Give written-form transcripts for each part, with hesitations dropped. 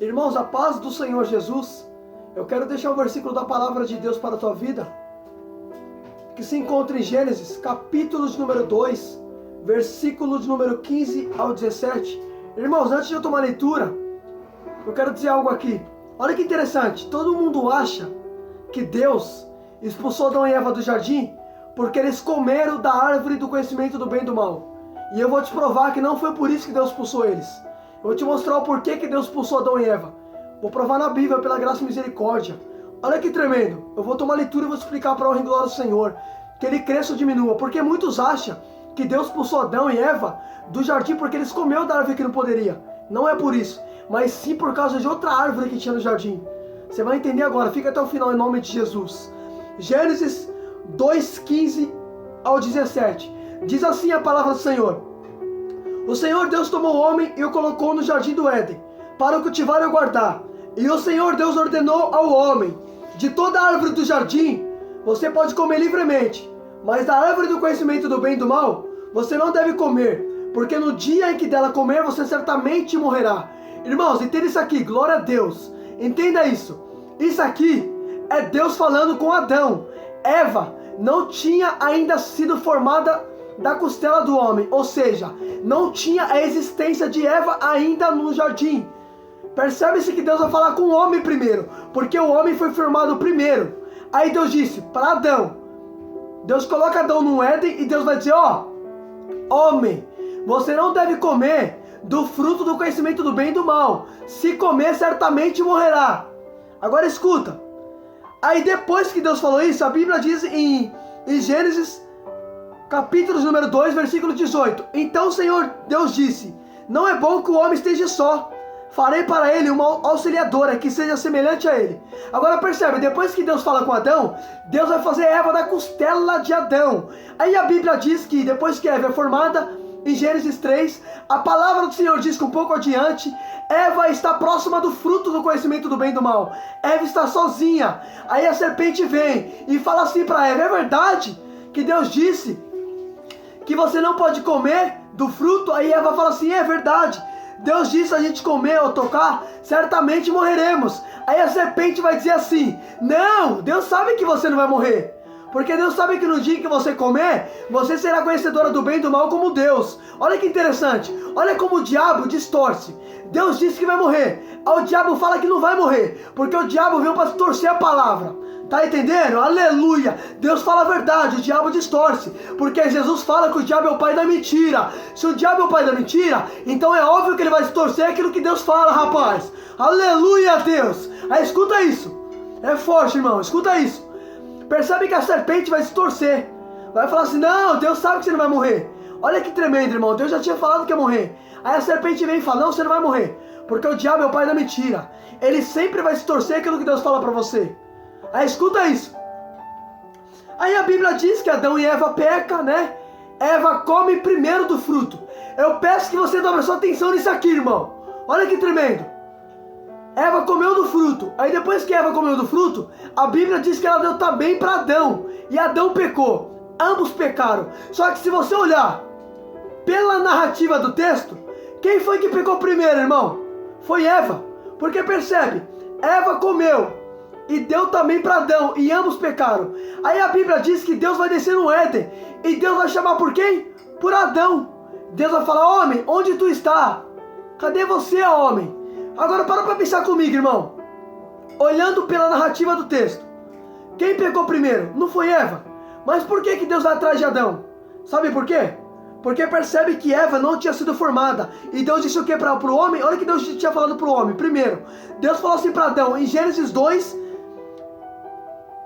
Irmãos, a paz do Senhor Jesus, eu quero deixar um versículo da palavra de Deus para a tua vida, que se encontra em Gênesis, capítulo de número 2, versículo de número 15 ao 17. Irmãos, antes de eu tomar a leitura, eu quero dizer algo aqui. Olha que interessante, todo mundo acha que Deus expulsou Adão e Eva do jardim porque eles comeram da árvore do conhecimento do bem e do mal. E eu vou te provar que não foi por isso que Deus expulsou eles. Eu vou te mostrar o porquê que Deus expulsou Adão e Eva. Vou provar na Bíblia, pela graça e misericórdia. Olha que tremendo. Eu vou tomar a leitura e vou explicar para a honra e glória do Senhor, que ele cresça ou diminua. Porque muitos acham que Deus expulsou Adão e Eva do jardim porque eles comeram da árvore que não poderia. Não é por isso, mas sim por causa de outra árvore que tinha no jardim. Você vai entender agora, fica até o final em nome de Jesus. Gênesis 2:15 ao 17. Diz assim a palavra do Senhor: o Senhor Deus tomou o homem e o colocou no jardim do Éden, para o cultivar e o guardar. E o Senhor Deus ordenou ao homem: de toda a árvore do jardim você pode comer livremente, mas da árvore do conhecimento do bem e do mal você não deve comer, porque no dia em que dela comer você certamente morrerá. Irmãos, entenda isso aqui, glória a Deus. Entenda isso. Isso aqui é Deus falando com Adão. Eva não tinha ainda sido formada da costela do homem, ou seja, não tinha a existência de Eva ainda no jardim. Percebe-se que Deus vai falar com o homem primeiro, porque o homem foi formado primeiro. Aí Deus disse para Adão, Deus coloca Adão no Éden e Deus vai dizer: homem, você não deve comer do fruto do conhecimento do bem e do mal. Se comer, certamente morrerá. Agora escuta. Aí depois que Deus falou isso, a Bíblia diz em Gênesis, capítulo número 2, versículo 18. Então o Senhor Deus disse: não é bom que o homem esteja só. Farei para ele uma auxiliadora que seja semelhante a ele. Agora percebe, depois que Deus fala com Adão, Deus vai fazer Eva da costela de Adão. Aí a Bíblia diz que depois que Eva é formada, em Gênesis 3, a palavra do Senhor diz que um pouco adiante, Eva está próxima do fruto do conhecimento do bem e do mal. Eva está sozinha. Aí a serpente vem e fala assim para Eva: é verdade que Deus disse que você não pode comer do fruto? Aí Eva fala assim: é verdade. Deus disse a gente comer ou tocar, certamente morreremos. Aí a serpente vai dizer assim: não, Deus sabe que você não vai morrer. Porque Deus sabe que no dia que você comer, você será conhecedora do bem e do mal como Deus. Olha que interessante. Olha como o diabo distorce. Deus disse que vai morrer. Aí o diabo fala que não vai morrer. Porque o diabo veio para torcer a palavra. Tá entendendo? Aleluia. Deus fala a verdade, o diabo distorce. Porque Jesus fala que o diabo é o pai da mentira. Se o diabo é o pai da mentira, então é óbvio que ele vai distorcer aquilo que Deus fala, rapaz. Aleluia, Deus. Aí escuta isso. É forte, irmão. Escuta isso. Percebe que a serpente vai se torcer. Vai falar assim: não, Deus sabe que você não vai morrer. Olha que tremendo, irmão. Deus já tinha falado que ia morrer. Aí a serpente vem e fala: não, você não vai morrer. Porque o diabo é o pai da mentira. Ele sempre vai se torcer aquilo que Deus fala para você. Aí escuta isso. Aí a Bíblia diz que Adão e Eva pecam, né? Eva come primeiro do fruto. Eu peço que você dobre sua atenção nisso aqui, irmão. Olha que tremendo. Eva comeu do fruto. Aí depois que Eva comeu do fruto, a Bíblia diz que ela deu também para Adão. E Adão pecou. Ambos pecaram. Só que se você olhar pela narrativa do texto, quem foi que pecou primeiro, irmão? Foi Eva. Porque percebe, Eva comeu e deu também para Adão, e ambos pecaram. Aí a Bíblia diz que Deus vai descer no Éden, e Deus vai chamar por quem? Por Adão. Deus vai falar: homem, onde tu está? Cadê você, homem? Agora para pensar comigo, irmão. Olhando pela narrativa do texto, quem pecou primeiro? Não foi Eva. Mas por que Deus vai atrás de Adão? Sabe por quê? Porque percebe que Eva não tinha sido formada. E Deus disse o que para o homem? Olha o que Deus tinha falado para o homem. Primeiro, Deus falou assim para Adão, em Gênesis 2,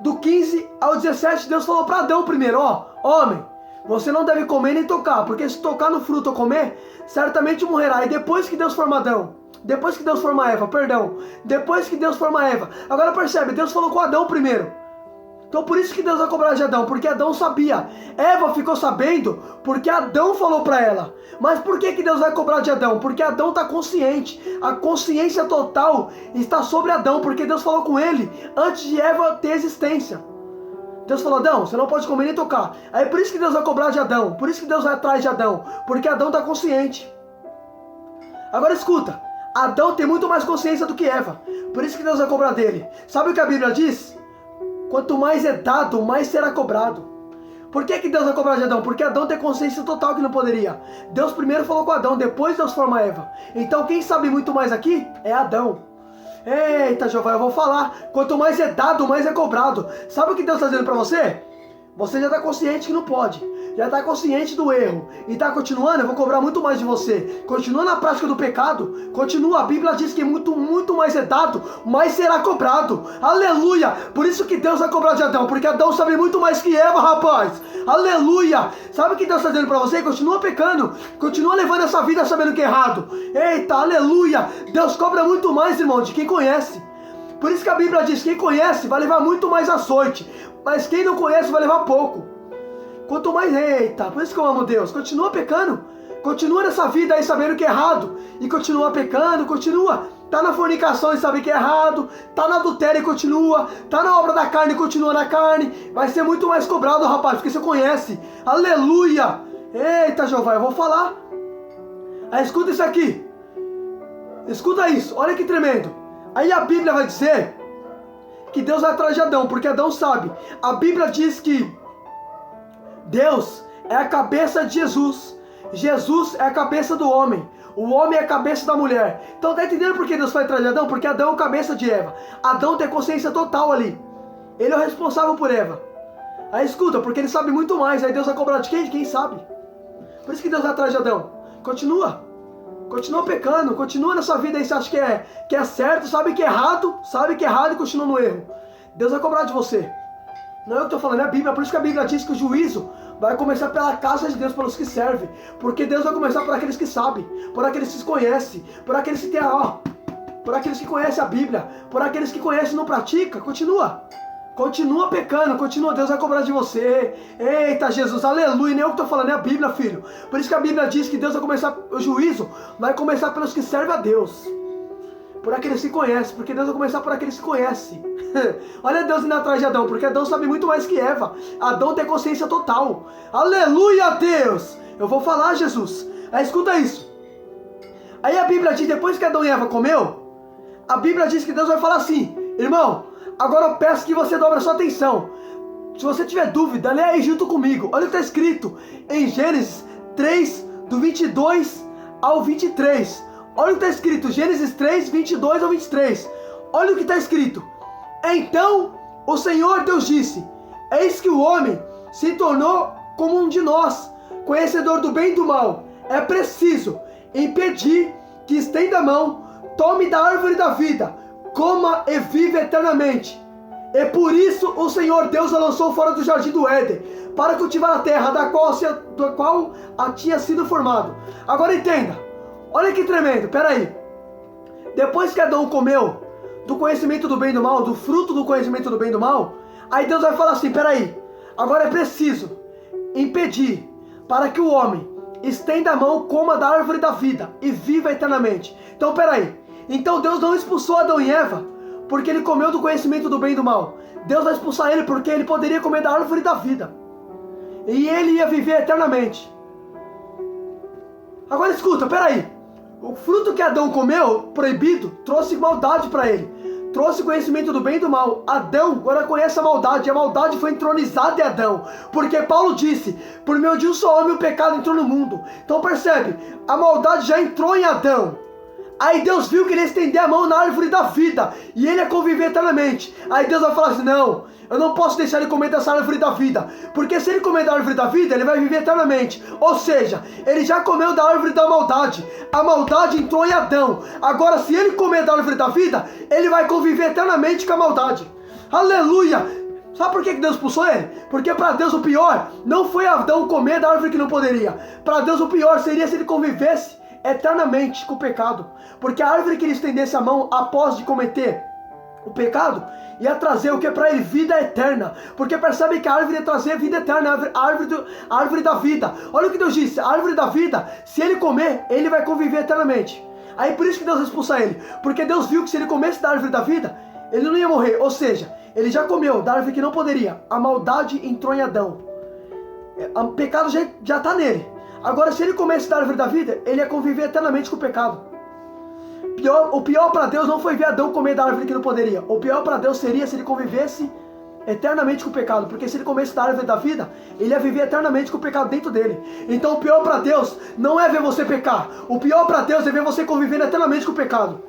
do 15 ao 17, Deus falou para Adão primeiro: homem, você não deve comer nem tocar, porque se tocar no fruto ou comer, certamente morrerá. E depois que Deus forma Adão, depois que Deus forma Eva, depois que Deus forma Eva, agora percebe, Deus falou com Adão primeiro. Então por isso que Deus vai cobrar de Adão, porque Adão sabia. Eva ficou sabendo porque Adão falou para ela. Mas por que Deus vai cobrar de Adão? Porque Adão está consciente. A consciência total está sobre Adão, porque Deus falou com ele antes de Eva ter existência. Deus falou: Adão, você não pode comer nem tocar. Aí por isso que Deus vai cobrar de Adão, por isso que Deus vai atrás de Adão, porque Adão está consciente. Agora escuta, Adão tem muito mais consciência do que Eva. Por isso que Deus vai cobrar dele. Sabe o que a Bíblia diz? Quanto mais é dado, mais será cobrado. Por que Deus vai cobrar de Adão? Porque Adão tem consciência total que não poderia. Deus primeiro falou com Adão, depois Deus forma Eva. Então quem sabe muito mais aqui é Adão. Eita, Jeová, eu vou falar. Quanto mais é dado, mais é cobrado. Sabe o que Deus está dizendo para você? Você já está consciente que não pode. Já está consciente do erro. E está continuando, eu vou cobrar muito mais de você. Continua na prática do pecado. Continua, a Bíblia diz que muito mais é dado, mais será cobrado. Aleluia! Por isso que Deus vai cobrar de Adão. Porque Adão sabe muito mais que Eva, rapaz. Aleluia! Sabe o que Deus está dizendo para você? Continua pecando. Continua levando essa vida sabendo que é errado. Eita, aleluia! Deus cobra muito mais, irmão, de quem conhece. Por isso que a Bíblia diz, quem conhece vai levar muito mais açoite. Mas quem não conhece vai levar pouco. Quanto mais, eita, por isso que eu amo Deus. Continua pecando. Continua nessa vida aí sabendo que é errado. E continua pecando, continua. Tá na fornicação e sabe que é errado. Tá na adultério e continua. Tá na obra da carne e continua na carne. Vai ser muito mais cobrado, rapaz, porque você conhece. Aleluia. Eita, Jeová, eu vou falar. Aí escuta isso aqui. Escuta isso, olha que tremendo. Aí a Bíblia vai dizer que Deus vai atrás de Adão, porque Adão sabe. A Bíblia diz que Deus é a cabeça de Jesus. Jesus é a cabeça do homem. O homem é a cabeça da mulher. Então tá entendendo por que Deus vai atrás de Adão? Porque Adão é a cabeça de Eva. Adão tem consciência total ali. Ele é o responsável por Eva. Aí escuta, porque ele sabe muito mais. Aí Deus vai cobrar de quem? De quem sabe. Por isso que Deus vai atrás de Adão. Continua. Continua pecando. Continua nessa vida aí. Você acha que é certo, sabe que é errado e continua no erro. Deus vai cobrar de você. Não é eu que estou falando, é a Bíblia. Por isso que a Bíblia diz que o juízo vai começar pela casa de Deus, pelos que servem. Porque Deus vai começar por aqueles que sabem, por aqueles que se conhecem, por aqueles que têm por aqueles que conhecem a Bíblia, por aqueles que conhecem e não praticam. Continua. Continua pecando, continua, Deus vai cobrar de você. Eita, Jesus, aleluia. Nem eu que estou falando, é a Bíblia, filho. Por isso que a Bíblia diz que Deus vai começar, o juízo vai começar pelos que servem a Deus. Por aqueles que conhecem, porque Deus vai começar por aqueles que conhecem. Olha Deus indo atrás de Adão, porque Adão sabe muito mais que Eva. Adão tem consciência total. Aleluia, Deus! Eu vou falar, Jesus. Aí escuta isso. Aí a Bíblia diz, depois que Adão e Eva comeu, a Bíblia diz que Deus vai falar assim: irmão, agora eu peço que você dobre a sua atenção. Se você tiver dúvida, lê aí junto comigo. Olha o que está escrito em Gênesis 3, do 22 ao 23. Olha o que está escrito, Gênesis 3, 22 ao 23. Olha o que está escrito. Então o Senhor Deus disse: eis que o homem se tornou como um de nós, conhecedor do bem e do mal. É preciso impedir que estenda a mão, tome da árvore da vida, coma e vive eternamente. E por isso o Senhor Deus a lançou fora do jardim do Éden, para cultivar a terra da qual a tinha sido formado. Agora entenda. Olha que tremendo, peraí. Depois que Adão comeu do conhecimento do bem e do mal, do fruto do conhecimento do bem e do mal, aí Deus vai falar assim, peraí, agora é preciso impedir para que o homem estenda a mão, coma da árvore da vida e viva eternamente. Então peraí, então Deus não expulsou Adão e Eva porque ele comeu do conhecimento do bem e do mal. Deus vai expulsar ele porque ele poderia comer da árvore da vida e ele ia viver eternamente. Agora escuta, peraí. O fruto que Adão comeu, proibido, trouxe maldade para ele. Trouxe conhecimento do bem e do mal. Adão agora conhece a maldade. E a maldade foi entronizada em Adão. Porque Paulo disse, por meio de um só homem o pecado entrou no mundo. Então percebe, a maldade já entrou em Adão. Aí Deus viu que ele ia estender a mão na árvore da vida e ele ia conviver eternamente. Aí Deus vai falar assim, não, eu não posso deixar ele comer dessa árvore da vida, porque se ele comer da árvore da vida, ele vai viver eternamente. Ou seja, ele já comeu da árvore da maldade. A maldade entrou em Adão. Agora se ele comer da árvore da vida, ele vai conviver eternamente com a maldade. Aleluia! Sabe por que Deus expulsou ele? Porque para Deus o pior não foi Adão comer da árvore que não poderia. Para Deus o pior seria se ele convivesse eternamente com o pecado, porque a árvore que ele estendesse a mão após de cometer o pecado ia trazer o que para ele? Vida eterna, porque percebe que a árvore ia trazer vida eterna, a árvore da vida. Olha o que Deus disse, a árvore da vida, se ele comer, ele vai conviver eternamente. Aí por isso que Deus expulsa ele, porque Deus viu que se ele comesse da árvore da vida, ele não ia morrer, ou seja, ele já comeu da árvore que não poderia, a maldade entrou em Adão, o pecado já está nele. Agora, se ele comesse da árvore da vida, ele ia conviver eternamente com o pecado. O pior para Deus não foi ver Adão comer da árvore que não poderia. O pior para Deus seria se ele convivesse eternamente com o pecado, porque se ele comesse da árvore da vida, ele ia viver eternamente com o pecado dentro dele. Então o pior para Deus não é ver você pecar, o pior para Deus é ver você convivendo eternamente com o pecado.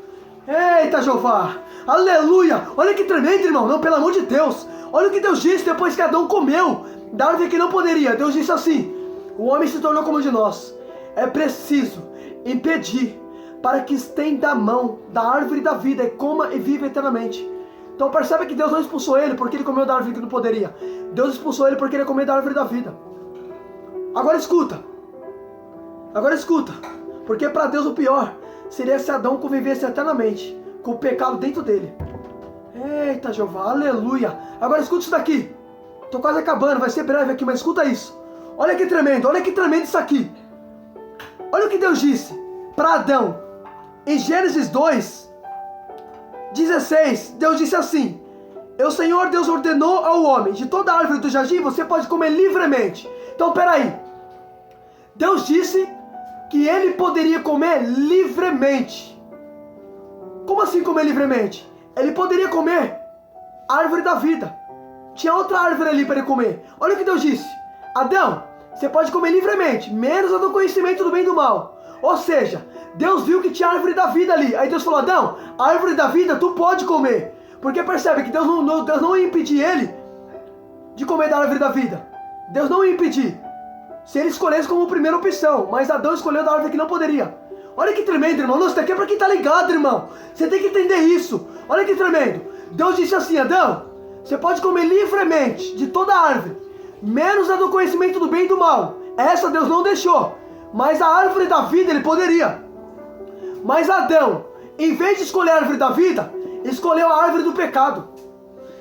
Eita Jeová, aleluia, olha que tremendo, irmão, não, pelo amor de Deus, olha o que Deus disse depois que Adão comeu da árvore que não poderia. Deus disse assim: o homem se tornou como um de nós, é preciso impedir para que estenda a mão da árvore da vida e coma e viva eternamente. Então percebe que Deus não expulsou ele porque ele comeu da árvore que não poderia. Deus expulsou ele porque ele comeu da árvore da vida. Agora escuta. Porque para Deus o pior seria se Adão convivesse eternamente com o pecado dentro dele. Eita Jeová, aleluia. Agora escuta isso daqui. Tô quase acabando, vai ser breve aqui, mas escuta isso. Olha que tremendo isso aqui. Olha o que Deus disse para Adão. Em Gênesis 2:16, Deus disse assim: o Senhor Deus ordenou ao homem, de toda a árvore do jardim você pode comer livremente. Então peraí, Deus disse que ele poderia comer livremente. Como assim comer livremente? Ele poderia comer a árvore da vida. Tinha outra árvore ali para ele comer. Olha o que Deus disse: Adão, você pode comer livremente, menos a do conhecimento do bem e do mal. Ou seja, Deus viu que tinha a árvore da vida ali. Aí Deus falou: Adão, a árvore da vida tu pode comer. Porque percebe que Deus não ia impedir ele de comer da árvore da vida. Deus não ia impedir se ele escolhesse como primeira opção. Mas Adão escolheu da árvore que não poderia. Olha que tremendo, irmão. Nossa, isso daqui é pra quem tá ligado, irmão. Você tem que entender isso. Olha que tremendo. Deus disse assim: Adão, você pode comer livremente de toda a árvore, menos a do conhecimento do bem e do mal. Essa Deus não deixou. Mas a árvore da vida ele poderia. Mas Adão, em vez de escolher a árvore da vida, escolheu a árvore do pecado.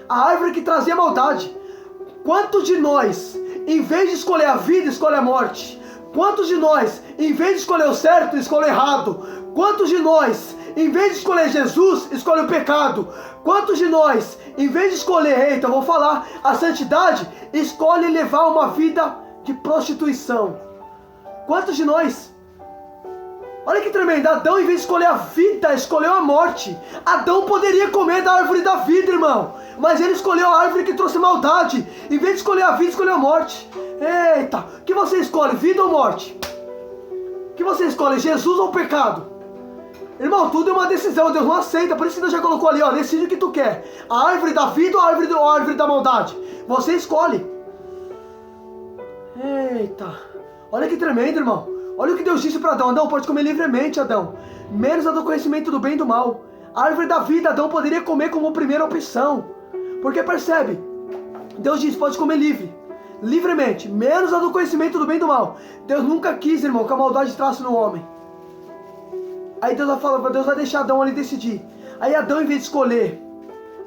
A árvore que trazia maldade. Quantos de nós, em vez de escolher a vida, escolhe a morte? Quantos de nós, em vez de escolher o certo, escolhe o errado? Quantos de nós, em vez de escolher Jesus, escolhe o pecado? Quantos de nós, em vez de escolher, eu vou falar, a santidade, escolhe levar uma vida de prostituição? Quantos de nós? Olha que tremendo. Adão, em vez de escolher a vida, escolheu a morte. Adão poderia comer da árvore da vida, irmão, mas ele escolheu a árvore que trouxe maldade. Em vez de escolher a vida, escolheu a morte. Eita, o que você escolhe, vida ou morte? O que você escolhe, Jesus ou pecado? Irmão, tudo é uma decisão, Deus não aceita. Por isso que Deus já colocou ali, ó, decide o que tu quer: a árvore da vida ou a árvore da maldade? Você escolhe. Eita, olha que tremendo, irmão. Olha o que Deus disse para Adão: Adão, pode comer livremente, Adão, menos a do conhecimento do bem e do mal. A árvore da vida, Adão poderia comer como primeira opção. Porque percebe, Deus disse: pode comer livremente, menos a do conhecimento do bem e do mal. Deus nunca quis, irmão, que a maldade traça no homem. Aí Deus vai deixar Adão ali decidir. Aí Adão, em vez de escolher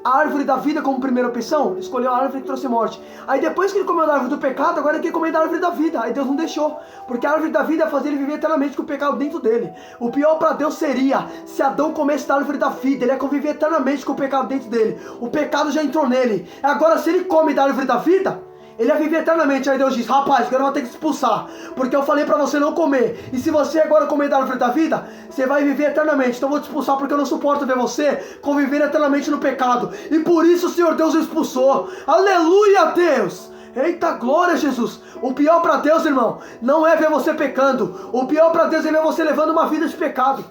a árvore da vida como primeira opção, escolheu a árvore que trouxe morte. Aí depois que ele comeu da árvore do pecado, agora ele quer comer da árvore da vida. Aí Deus não deixou, porque a árvore da vida ia fazer ele viver eternamente com o pecado dentro dele. O pior para Deus seria se Adão comesse da árvore da vida. Ele ia conviver eternamente com o pecado dentro dele. O pecado já entrou nele. Agora, se ele come da árvore da vida, ele ia viver eternamente. Aí Deus diz: rapaz, agora eu vou ter que expulsar, porque eu falei para você não comer. E se você agora comer da árvore da vida, você vai viver eternamente. Então eu vou te expulsar, porque eu não suporto ver você conviver eternamente no pecado. E por isso o Senhor Deus o expulsou. Aleluia, Deus! Eita, glória a Jesus! O pior para Deus, irmão, não é ver você pecando. O pior para Deus é ver você levando uma vida de pecado.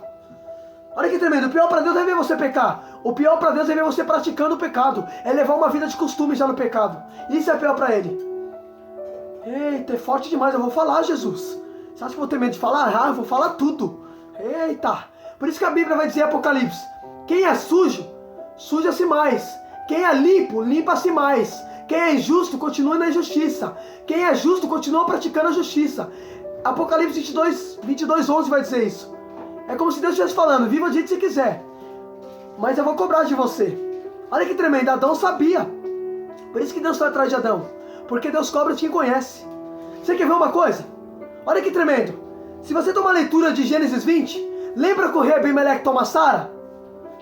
Olha que tremendo. O pior para Deus é ver você pecar. O pior para Deus é ver você praticando o pecado. É levar uma vida de costume já no pecado. Isso é pior para Ele. Eita, é forte demais. Eu vou falar, Jesus. Você acha que eu vou ter medo de falar? Ah, eu vou falar tudo. Eita. Por isso que a Bíblia vai dizer em Apocalipse: quem é sujo, suja-se mais. Quem é limpo, limpa-se mais. Quem é injusto, continua na injustiça. Quem é justo, continua praticando a justiça. Apocalipse 22:11 vai dizer isso. É como se Deus estivesse falando: viva do jeito que você quiser, mas eu vou cobrar de você. Olha que tremendo. Adão sabia. Por isso que Deus foi atrás de Adão, porque Deus cobra quem conhece. Você quer ver uma coisa? Olha que tremendo. Se você tomar a leitura de Gênesis 20, lembra que o rei Abimeleque toma Sara?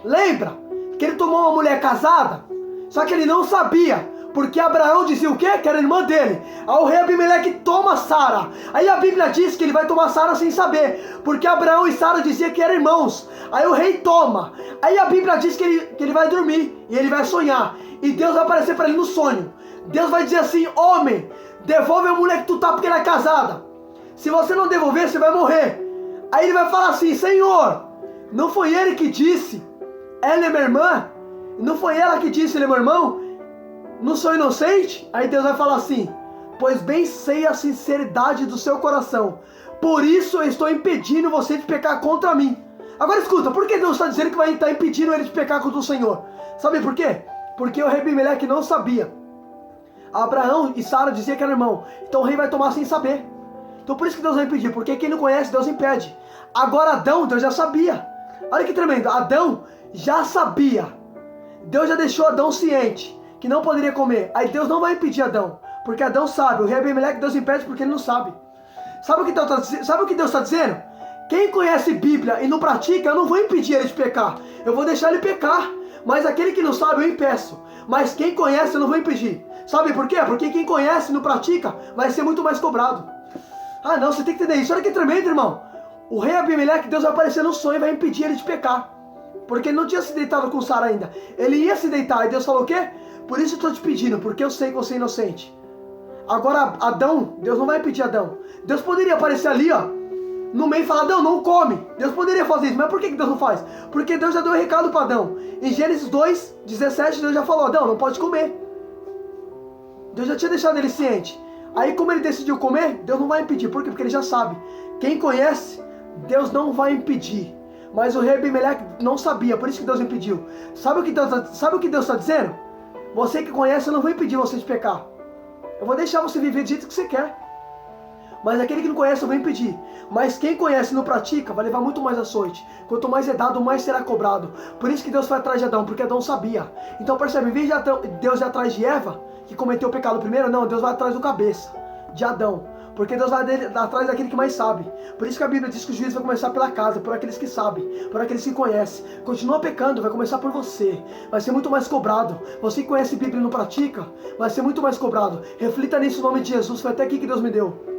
Lembra que ele tomou uma mulher casada? Só que ele não sabia, Porque Abraão dizia o quê? Que era irmã dele. Aí o rei Abimeleque toma Sara. Aí a Bíblia diz que ele vai tomar Sara sem saber. Porque Abraão e Sara diziam que eram irmãos. Aí o rei toma. Aí a Bíblia diz que ele vai dormir. E ele vai sonhar. E Deus vai aparecer para ele no sonho. Deus vai dizer assim: homem, devolve a mulher que tu tá porque ela é casada. Se você não devolver, você vai morrer. Aí ele vai falar assim: Senhor, não foi ele que disse, ela é minha irmã? Não foi ela que disse, ele é meu irmão? Não sou inocente? Aí Deus vai falar assim: pois bem sei a sinceridade do seu coração, por isso eu estou impedindo você de pecar contra mim. Agora escuta, por que Deus está dizendo que vai estar impedindo ele de pecar contra o Senhor? Sabe por quê? Porque o rei Abimeleque não sabia. Abraão e Sara diziam que era irmão, então o rei vai tomar sem saber. Então por isso que Deus vai impedir, porque quem não conhece, Deus impede. Agora Adão, Deus já sabia. Olha que tremendo, Adão já sabia. Deus já deixou Adão ciente que não poderia comer. Aí Deus não vai impedir Adão, porque Adão sabe. O rei Abimeleque, Deus impede porque ele não sabe. Sabe o que Deus está dizendo? Quem conhece Bíblia e não pratica, eu não vou impedir ele de pecar. Eu vou deixar ele pecar. Mas aquele que não sabe, eu impeço. Mas quem conhece, eu não vou impedir. Sabe por quê? Porque quem conhece e não pratica, vai ser muito mais cobrado. Ah não, você tem que entender isso. Olha que tremendo, irmão. O rei Abimeleque, Deus vai aparecer no sonho e vai impedir ele de pecar. Porque ele não tinha se deitado com Sara ainda. Ele ia se deitar. E Deus falou o quê? Por isso eu estou te pedindo, porque eu sei que você é inocente. Agora Adão, Deus não vai impedir Adão. Deus poderia aparecer ali, ó, no meio e falar: Adão, não come. Deus poderia fazer isso, mas por que Deus não faz? Porque Deus já deu um recado para Adão. Em Gênesis 2:17, Deus já falou: Adão, não pode comer. Deus já tinha deixado ele ciente. Aí como ele decidiu comer, Deus não vai impedir. Por quê? Porque ele já sabe. Quem conhece, Deus não vai impedir. Mas o rei Abimeleque não sabia, por isso que Deus impediu. Sabe o que Deus está dizendo? Você que conhece, eu não vou impedir você de pecar. Eu vou deixar você viver do jeito que você quer. Mas aquele que não conhece, eu vou impedir. Mas quem conhece e não pratica, vai levar muito mais açoite. Quanto mais é dado, mais será cobrado. Por isso que Deus foi atrás de Adão, porque Adão sabia. Então percebe, em vez de Deus ir atrás de Eva, que cometeu o pecado primeiro, não, Deus vai atrás do cabeça, de Adão. Porque Deus vai atrás daquele que mais sabe. Por isso que a Bíblia diz que o juízo vai começar pela casa, por aqueles que sabem, por aqueles que conhecem. Continua pecando, vai começar por você. Vai ser muito mais cobrado. Você que conhece a Bíblia e não pratica, vai ser muito mais cobrado. Reflita nisso em nome de Jesus. Foi até aqui que Deus me deu.